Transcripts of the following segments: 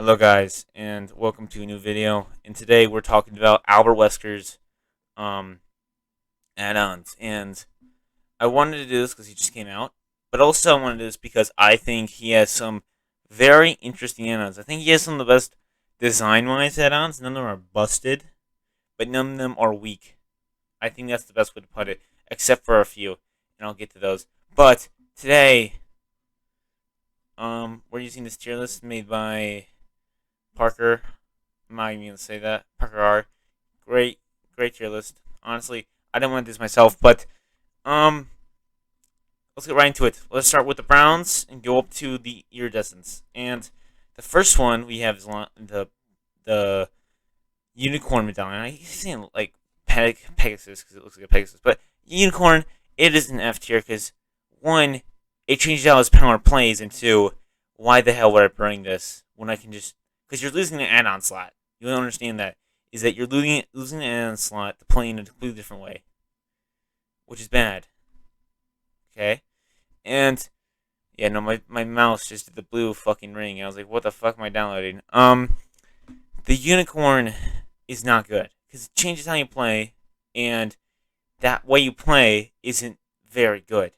Hello guys, and welcome to a new video. And today we're talking about Albert Wesker's um, add-ons. And I wanted to do this because he just came out, but also I wanted to do this because I think he has some very interesting add-ons. I think he has some of the best design-wise add-ons. None of them are busted, but none of them are weak. I think that's the best way to put it, except for a few, and I'll get to those. But today, we're using this tier list made by Parker. I'm not even gonna say that. Parker R. Great tier list. Honestly, I didn't want to do this myself, but um, let's get right into it. Let's start with the Browns and go up to the iridescents. And the first one we have is the unicorn medallion. I keep saying like Pegasus because it looks like a Pegasus, but unicorn. It is an F tier because one, it changes how his power plays, and two, why the hell would I bring this when I can just because you're losing an add-on slot. You don't understand that is that you're losing an add-on slot to play in a completely different way, which is bad. Okay, and yeah, no, my mouse just did the blue fucking ring. I was like, what the fuck am I downloading? The unicorn is not good because it changes how you play, and that way you play isn't very good.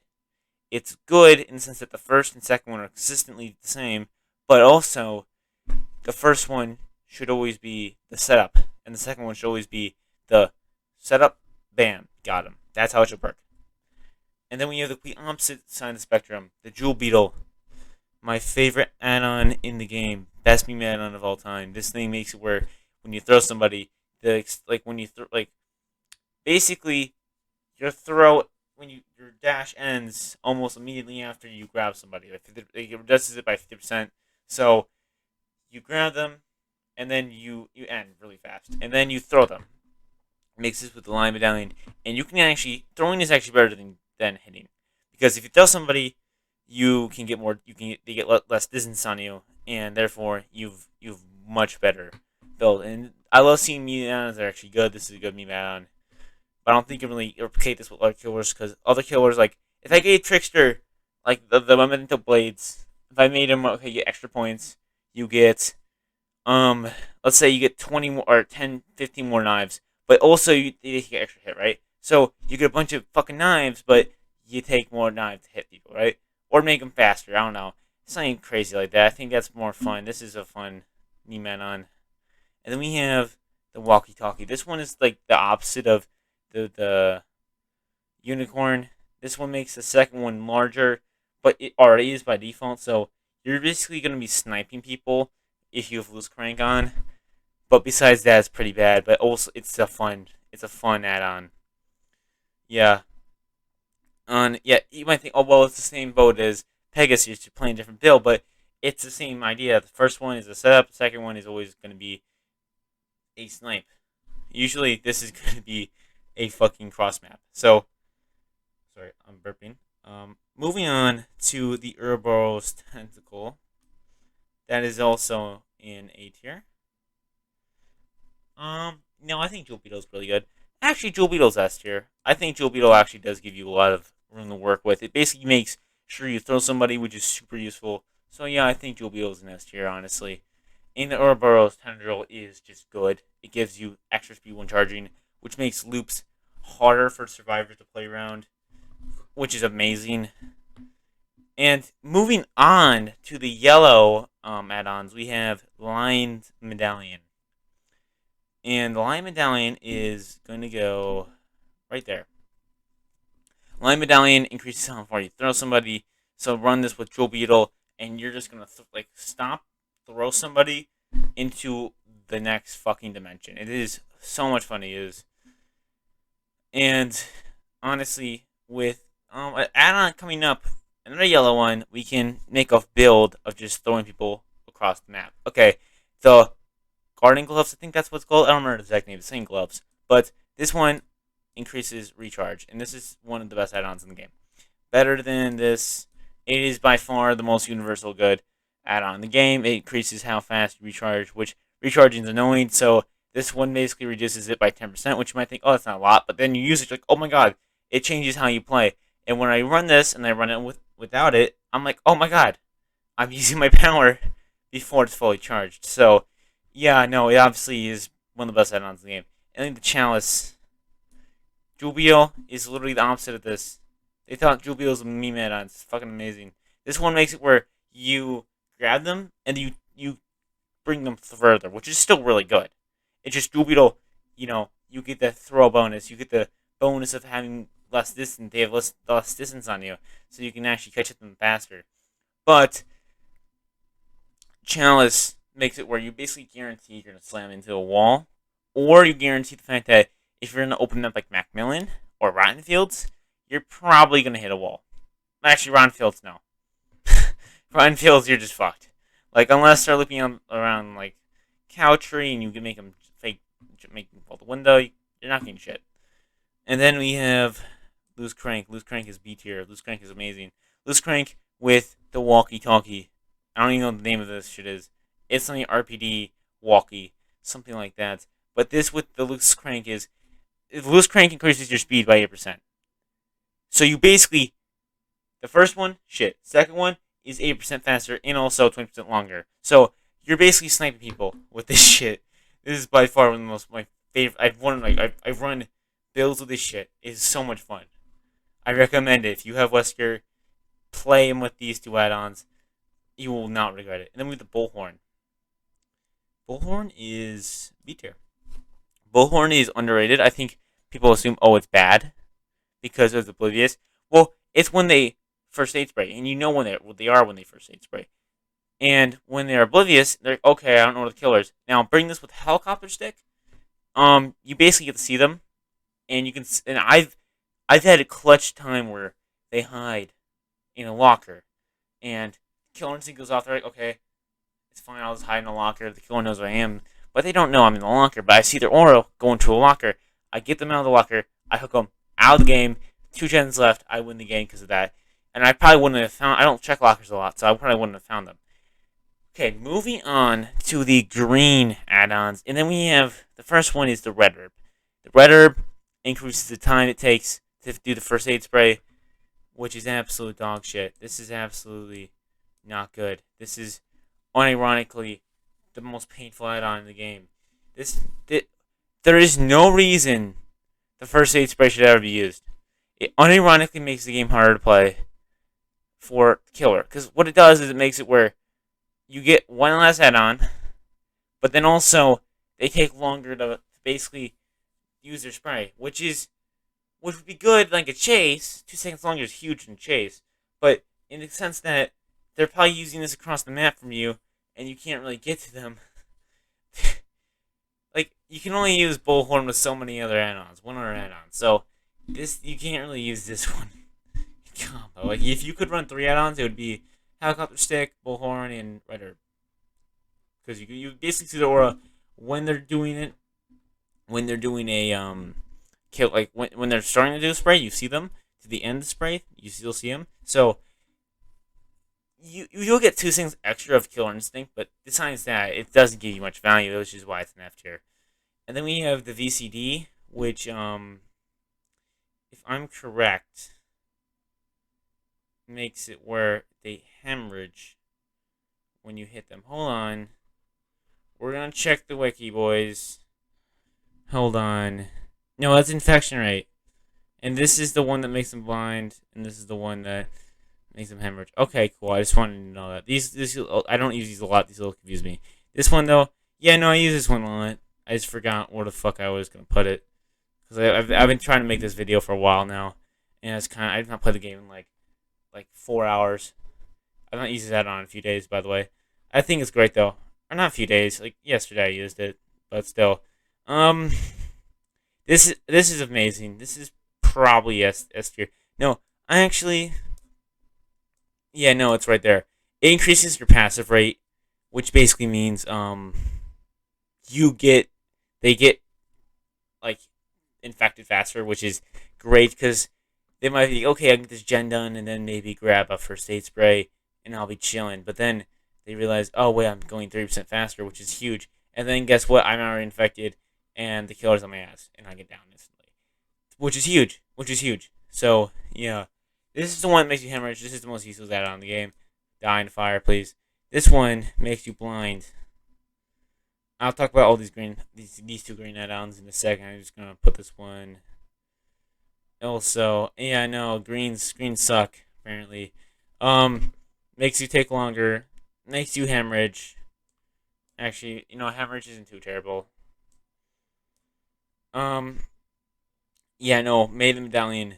It's good in the sense that the first and second one are consistently the same, but also the first one should always be the setup, and the second one should always be the setup. Bam, got him. That's how it should work. And then we have the complete opposite side of the spectrum, the Jewel Beetle, my favorite add-on in the game, best meme add-on of all time. This thing makes it where when you throw somebody, when you throw basically your throw your dash ends almost immediately after you grab somebody. It reduces it by 50%. So you grab them, and then you end really fast, and then you throw them. It makes this with the line medallion, and you can actually throwing is actually better than hitting, because if you throw somebody, you can get more. They get less distance on you, and therefore you've much better build. And I love seeing meme add-ons that are actually good. This is a good meme add-on, but I don't think you can really replicate this with other killers because other killers like if I gave Trickster like the Memento Blades, if I made him okay, get extra points, you get let's say you get 20 more or 10, 15 more knives, but also you get extra hit, right? So you get a bunch of fucking knives, but you take more knives to hit people, right? Or make them faster. I don't know. It's not even crazy like that. I think that's more fun. This is a fun meme on. And then we have the walkie-talkie. This one is like the opposite of the unicorn. This one makes the second one larger, but it already is by default. So you're basically going to be sniping people if you have loose crank on. But besides that, it's pretty bad. But also, it's a fun add-on. Yeah. Yeah, you might think, oh well, it's the same boat as Pegasus. You're playing a different build, but it's the same idea. The first one is a setup. The second one is always going to be a snipe. Usually, this is going to be a fucking cross map. So, sorry, I'm burping. Moving on to the Ouroboros tentacle. That is also in A tier. No, I think Jewel Beetle's really good. Actually, Jewel Beetle's S tier. I think Jewel Beetle actually does give you a lot of room to work with. It basically makes sure you throw somebody, which is super useful. So yeah, I think Jewel Beetle's an S tier, honestly. And the Ouroboros tendril is just good. It gives you extra speed when charging, which makes loops harder for survivors to play around, which is amazing. And moving on to the yellow add-ons, we have Lined Medallion. And the Lion Medallion is going to go right there. Lion Medallion increases how far you throw somebody. So run this with Jewel Beetle, and you're just going to stop, throw somebody into the next fucking dimension. It is so much fun to use. And honestly, with an add-on coming up, another yellow one, we can make a build of just throwing people across the map. Okay, so Garden Gloves, I think that's what's called. I don't remember the exact name. The same gloves. But this one increases recharge. And this is one of the best add-ons in the game. Better than this. It is by far the most universal good add-on in the game. It increases how fast you recharge, which recharging is annoying. So this one basically reduces it by 10%, which you might think, oh, that's not a lot. But then you use it, you're like, oh my god, it changes how you play. And when I run this and I run it without it, I'm like, oh my god, I'm using my power before it's fully charged. So, yeah, no, it obviously is one of the best add-ons in the game. And then the Chalice. Jubio is literally the opposite of this. They thought Jubio was a meme add-on. It's fucking amazing. This one makes it where you grab them and you bring them further, which is still really good. It's just Jubilo, you get the throw bonus. You get the bonus of having less distance. They have less distance on you, so you can actually catch them faster. But Chalice makes it where you basically guarantee you're going to slam into a wall, or you guarantee the fact that if you're going to open up like Macmillan or Rotten Fields, you're probably going to hit a wall. Actually, Rotten Fields, no. Rotten Fields, you're just fucked. Like, unless they're looking around like Cow Tree and you can make them make them fall the window, you're not getting shit. And then we have Loose Crank. Loose Crank is B tier. Loose Crank is amazing. Loose Crank with the walkie-talkie. I don't even know what the name of this shit is. It's something RPD walkie, something like that. But this with the Loose Crank is, Loose Crank increases your speed by 8%. So you basically, the first one, shit. Second one is 8% faster and also 20% longer. So you're basically sniping people with this shit. This is by far one of the most my favorite. I've run builds with this shit. It's so much fun. I recommend it. If you have Wesker, play him with these two add-ons. You will not regret it. And then we have the Bullhorn. Bullhorn is B tier. Bullhorn is underrated. I think people assume, oh, it's bad because it's oblivious. Well, it's when they first aid spray, and you know when they are when they first aid spray. And when they're oblivious, they're like, okay, I don't know what the killer is. Now, bring this with helicopter stick. You basically get to see them, and you can. And I've had a clutch time where they hide in a locker, and the killer instinct goes off. They're like, okay, it's fine. I'll just hide in a locker. The killer knows where I am, but they don't know I'm in the locker. But I see their aura go into a locker. I get them out of the locker. I hook them out of the game. 2 gens left. I win the game because of that. And I probably wouldn't have found. I don't check lockers a lot, so I probably wouldn't have found them. Okay, moving on to the green add-ons, and then we have the first one is the red herb. The red herb increases the time it takes to do the first aid spray, which is absolute dog shit. This is absolutely not good. This is unironically the most painful add-on in the game. There is no reason the first aid spray should ever be used. It unironically makes the game harder to play for killer, because what it does is it makes it where you get one less add-on, but then also they take longer to basically use their spray, which would be good like a chase. 2 seconds longer is huge in chase, but in the sense that they're probably using this across the map from you, and you can't really get to them. Like, you can only use Bullhorn with so many other add-ons, one other add-on. So you can't really use this one combo. Like, if you could run 3 add-ons, it would be Helicopter Stick, Bullhorn, and Red Herb. Because you basically see the aura when they're doing it. When they're doing a kill, like when they're starting to do a spray, you see them. To the end of the spray, you still see them. So you'll get 2 things extra of Killer Instinct, but besides that, it doesn't give you much value, which is why it's an F tier. And then we have the VCD, which if I'm correct, makes it where they hemorrhage when you hit them. Hold on. We're going to check the wiki, boys. Hold on. No, that's infection rate. And this is the one that makes them blind, and this is the one that makes them hemorrhage. Okay, cool. I just wanted to know that. These I don't use these a lot. These will confuse me. This one, though, yeah, no, I use this one a lot. I just forgot where the fuck I was going to put it. Because I've been trying to make this video for a while now, and I've not played the game in like 4 hours. I've not used that on in a few days, by the way. I think it's great though. Or not a few days, like yesterday I used it, but still. This is amazing. This is probably S tier. No, I actually, yeah, no, it's right there. It increases your passive rate, which basically means they get like infected faster, which is great because they might be, okay, I can get this gen done and then maybe grab a first aid spray and I'll be chilling. But then they realize, oh, wait, I'm going 30% faster, which is huge. And then guess what? I'm already infected and the killer's on my ass and I get down instantly. Which is huge. So, yeah. This is the one that makes you hemorrhage. This is the most useless add-on in the game. Die in fire, please. This one makes you blind. I'll talk about all these two green add-ons in a second. I'm just gonna put this one. Also, yeah, no, greens suck apparently. Um, Makes you take longer, makes you hemorrhage. Actually, hemorrhage isn't too terrible. Um, yeah, no, made the medallion.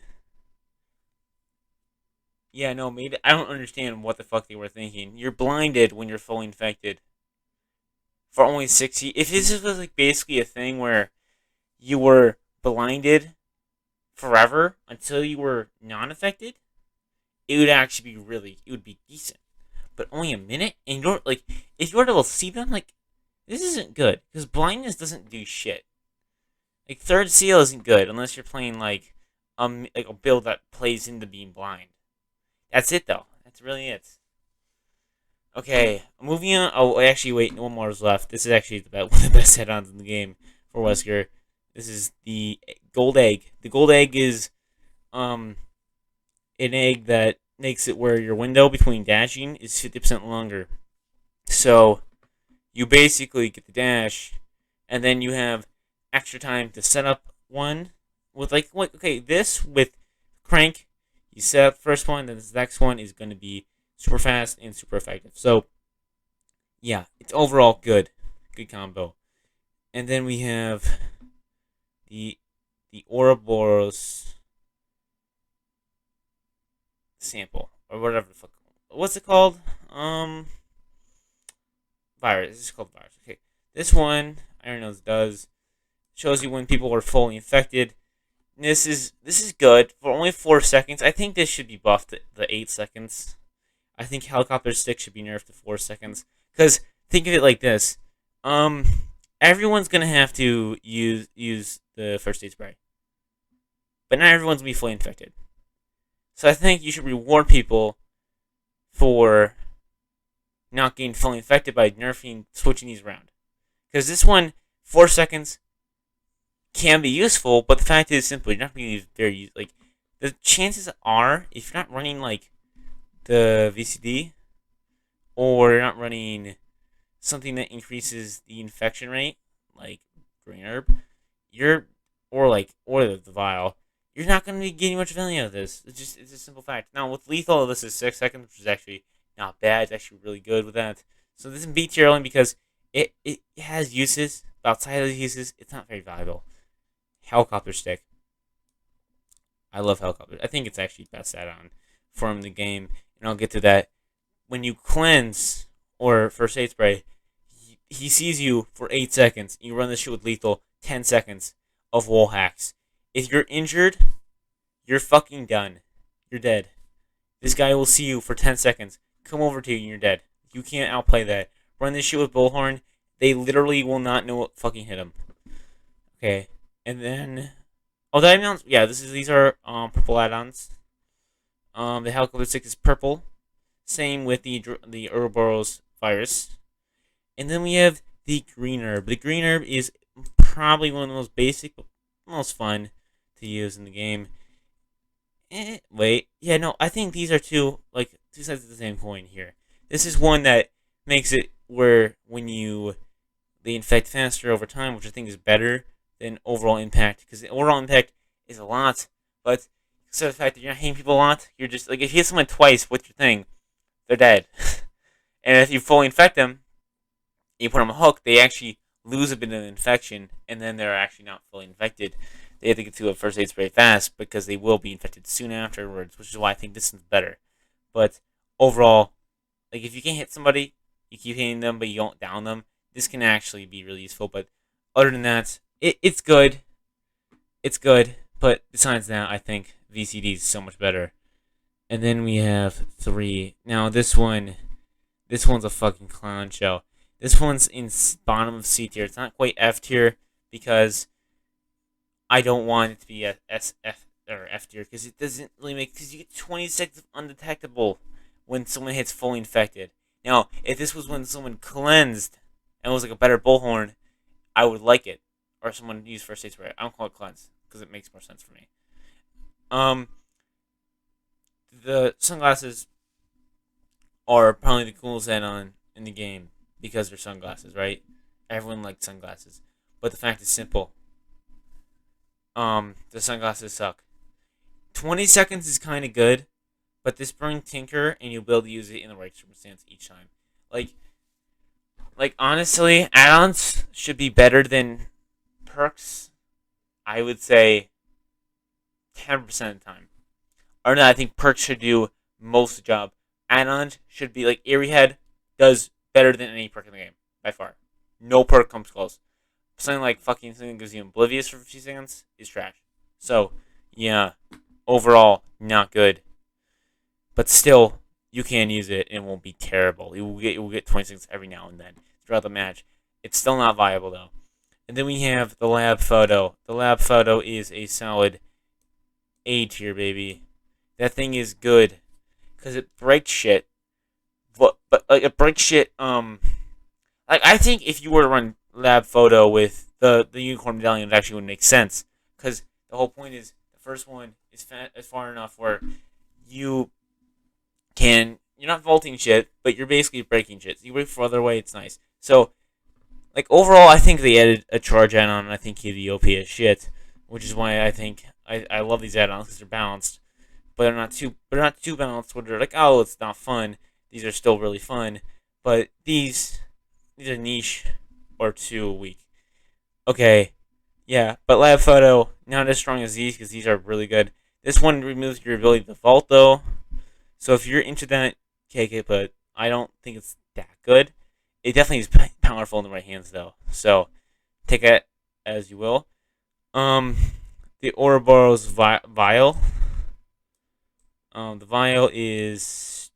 Yeah, no, made. I don't understand what the fuck they were thinking. You're blinded when you're fully infected for only 60. If this was like basically a thing where you were blinded forever until you were non-affected, it would actually be it would be decent. But only a minute, and you're like, if you were able to see them, like, this isn't good because blindness doesn't do shit. Like third seal isn't good unless you're playing like a build that plays into being blind. That's it though. That's really it. Okay, moving on. Oh, actually, wait, one more is left. This is actually one of the best add-ons in the game for Wesker. This is the gold egg. The gold egg is an egg that makes it where your window between dashing is 50% longer. So you basically get the dash, and then you have extra time to set up one with okay, this with crank. You set up the first one, then the next one is going to be super fast and super effective. So yeah, it's overall good combo. And then we have the Ouroboros sample or whatever the fuck. What's it called? Virus. This is called virus. Okay, this one Iron Nose does shows you when people are fully infected. This is good for only 4 seconds. I think this should be buffed to the 8 seconds. I think helicopter stick should be nerfed to 4 seconds. Because think of it like this: everyone's gonna have to use the first aid spray, but not everyone's gonna be fully infected. So I think you should reward people for not getting fully infected by switching these around. Because this one, 4 seconds, can be useful, but the fact is simply not going to be very like the chances are if you're not running like the VCD or you're not running something that increases the infection rate, like green herb, you're or the vial, you're not going to be getting much value out of this. It's a simple fact. Now with lethal, this is 6 seconds, which is actually not bad. It's actually really good with that. So this is B tier only because it has uses, but outside of the uses, it's not very valuable. Helicopter stick. I love helicopter. I think it's actually best add-on from the game, and I'll get to that. When you cleanse or first aid spray, he sees you for 8 seconds. You run this shit with lethal, 10 seconds of wall hacks. If you're injured, you're fucking done. You're dead. This guy will see you for 10 seconds, come over to you, and you're dead. You can't outplay that. Run this shit with Bullhorn, they literally will not know what fucking hit them. Okay, and then... Oh, the add-ons? Yeah, these are purple add-ons. The helicopter stick is purple. Same with the Ouroboros virus. And then we have the green herb. The green herb is probably one of the most basic, but most fun to use in the game. Wait. Yeah, no, I think these are two sides of the same coin here. This is one that makes it where they infect faster over time, which I think is better than overall impact. Because the overall impact is a lot, but instead of the fact that you're not hitting people a lot, you're just, if you hit someone twice with your thing, they're dead. And if you fully infect them, you put them on a hook, they actually lose a bit of infection, and then they're actually not fully infected. They have to get to a first aid spray fast because they will be infected soon afterwards, which is why I think this is better. But overall, if you can't hit somebody, you keep hitting them, but you don't down them, this can actually be really useful. But other than that, it's good. It's good, but besides that, I think VCD is so much better. And then we have 3. Now this one's a fucking clown show. This one's in bottom of C tier. It's not quite F tier because I don't want it to be a F or F tier because it doesn't really because you get 20 seconds of undetectable when someone hits fully infected. Now, if this was when someone cleansed and was like a better bullhorn, I would like it. Or someone used first aid spray. I don't call it cleanse because it makes more sense for me. The sunglasses are probably the coolest add-on in the game because they're sunglasses, right? Everyone likes sunglasses, but the fact is simple. The sunglasses suck. 20 seconds is kind of good, but this bring tinker and you'll be able to use it in the right circumstance each time. Like, honestly, add-ons should be better than perks. I would say 10% of the time. Or no, I think perks should do most of the job. Add-ons should be like Eerie Head does better than any perk in the game by far. No perk comes close. Something like fucking something that gives you oblivious for 50 seconds is trash. So yeah, overall not good. But still, you can use it and it won't be terrible. You will get 20 seconds every now and then throughout the match. It's still not viable though. And then we have the lab photo. The lab photo is a solid A tier, baby. That thing is good because it breaks shit. But like it breaks shit. Like I think if you were to run lab photo with the unicorn medallion, it actually would make sense because the whole point is the first one is far enough where you're not vaulting shit, but you're basically breaking shit. So you break further away, it's nice. So, like overall, I think they added a charge add-on, and I think he'd be OP as shit, which is why I think I love these add-ons because they're balanced, but they're not too balanced where they're like, oh, it's not fun. These are still really fun, but these are niche or too weak. Okay, yeah, but lab photo not as strong as these because these are really good. This one removes your ability to vault though. So if you're into that, okay, but I don't think it's that good. It definitely is powerful in the right hands, though. So take it as you will. The Ouroboros vial. The vial is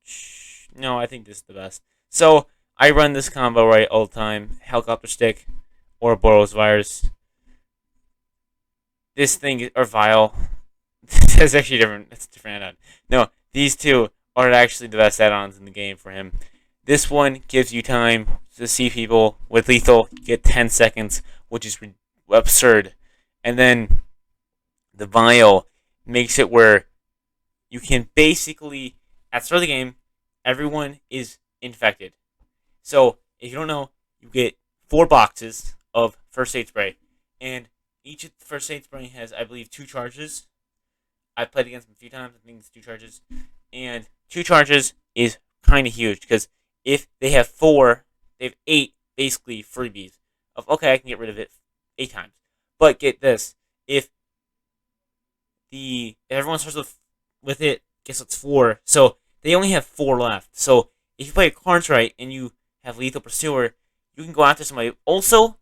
no, I think this is the best. So I run this combo right all the time. Helicopter stick, Ouroboros virus. This thing or vial. That's actually different. It's a different add-on. No, these two are actually the best add-ons in the game for him. This one gives you time to see people with lethal. You get 10 seconds, which is absurd. And then the vial makes it where you can basically, at the start of the game, everyone is infected. So, if you don't know, you get 4 boxes of first aid spray. And each first aid spray has, I believe, 2 charges. I've played against them a few times. I think it's 2 charges. And 2 charges is kind of huge because if they have 4, they have 8 basically freebies of okay, I can get rid of it 8 times. But get this, if everyone starts with it, guess it's 4. So they only have 4 left. So if you play your cards right and you have lethal pursuer, you can go after somebody. Also,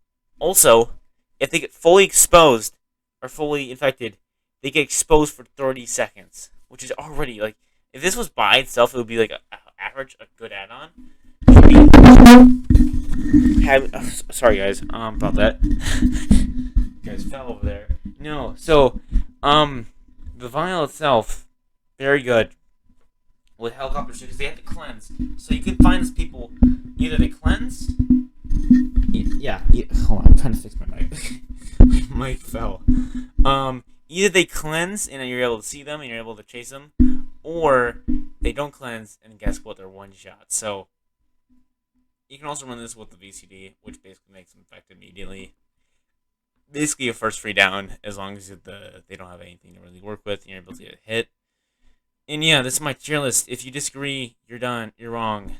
if they get fully exposed or fully infected, they get exposed for 30 seconds, which is already like. If this was by itself, it would be like a good add-on. Sorry guys, about that. You guys fell over there. No, so the vial itself, very good with helicopters because they have to cleanse. So you can find these people either they cleanse. Yeah. Hold on, I'm trying to fix my mic. My mic fell. Either they cleanse and you're able to see them and you're able to chase them, or they don't cleanse and guess what? They're one shot. So you can also run this with the VCD, which basically makes them infected immediately. Basically a first free down as long as they don't have anything to really work with and you're able to get a hit. And yeah, this is my tier list. If you disagree, you're done. You're wrong.